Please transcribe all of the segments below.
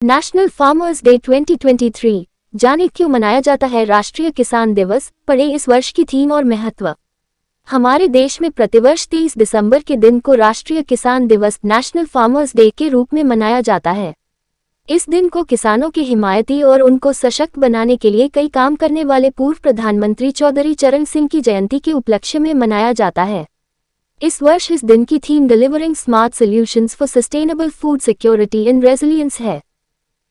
National farmers day 2023 जाने क्यों मनाया जाता है राष्ट्रीय किसान दिवस, पढ़े इस वर्ष की थीम और महत्व। हमारे देश में प्रतिवर्ष 23 दिसंबर के दिन को राष्ट्रीय किसान दिवस नेशनल फार्मर्स डे के रूप में मनाया जाता है। इस दिन को किसानों की हिमायती और उनको सशक्त बनाने के लिए कई काम करने वाले पूर्व प्रधानमंत्री चौधरी चरण सिंह की जयंती के उपलक्ष्य में मनाया जाता है। इस वर्ष इस दिन की theme delivering smart solutions for sustainable food security and resilience है।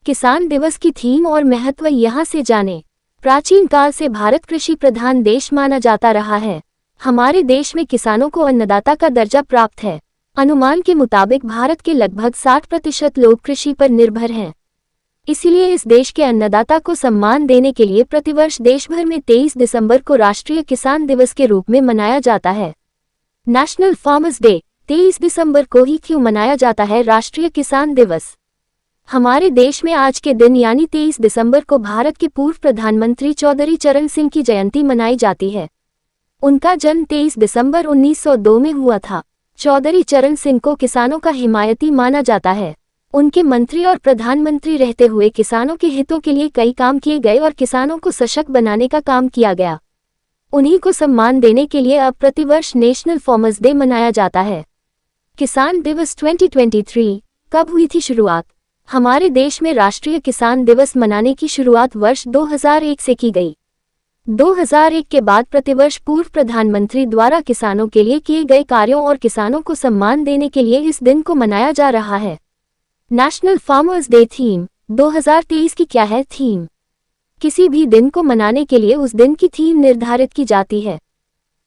किसान दिवस की थीम और महत्व यहाँ से जानें। प्राचीन काल से भारत कृषि प्रधान देश माना जाता रहा है। हमारे देश में किसानों को अन्नदाता का दर्जा प्राप्त है। अनुमान के मुताबिक भारत के लगभग 60% लोग कृषि पर निर्भर हैं। इसीलिए इस देश के अन्नदाता को सम्मान देने के लिए प्रतिवर्ष देश भर में 23 दिसंबर को राष्ट्रीय किसान दिवस के रूप में मनाया जाता है। नेशनल फार्मर्स डे 23 दिसंबर को ही क्यों मनाया जाता है राष्ट्रीय किसान दिवस? हमारे देश में आज के दिन यानी 23 दिसंबर को भारत के पूर्व प्रधानमंत्री चौधरी चरण सिंह की जयंती मनाई जाती है। उनका जन्म 23 दिसंबर 1902 में हुआ था। चौधरी चरण सिंह को किसानों का हिमायती माना जाता है। उनके मंत्री और प्रधानमंत्री रहते हुए किसानों के हितों के लिए कई काम किए गए और किसानों को सशक्त बनाने का काम किया गया। उन्हीं को सम्मान देने के लिए अब प्रतिवर्ष नेशनल फार्मर्स डे मनाया जाता है। किसान दिवस 2023 कब हुई थी शुरुआत? हमारे देश में राष्ट्रीय किसान दिवस मनाने की शुरुआत वर्ष 2001 से की गई। 2001 के बाद प्रतिवर्ष पूर्व प्रधानमंत्री द्वारा किसानों के लिए किए गए कार्यों और किसानों को सम्मान देने के लिए इस दिन को मनाया जा रहा है। नेशनल फार्मर्स डे थीम 2023 की क्या है थीम? किसी भी दिन को मनाने के लिए उस दिन की थीम निर्धारित की जाती है।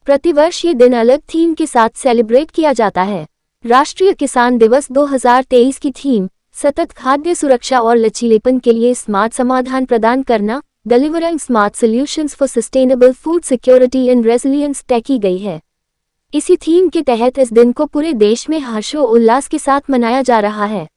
प्रतिवर्ष ये दिन अलग थीम के साथ सेलिब्रेट किया जाता है। राष्ट्रीय किसान दिवस 2023 की थीम सतत खाद्य सुरक्षा और लचीलेपन के लिए स्मार्ट समाधान प्रदान करना, delivering smart solutions for sustainable food security and resilience तय की गई है। इसी थीम के तहत इस दिन को पूरे देश में हर्षोल्लास के साथ मनाया जा रहा है।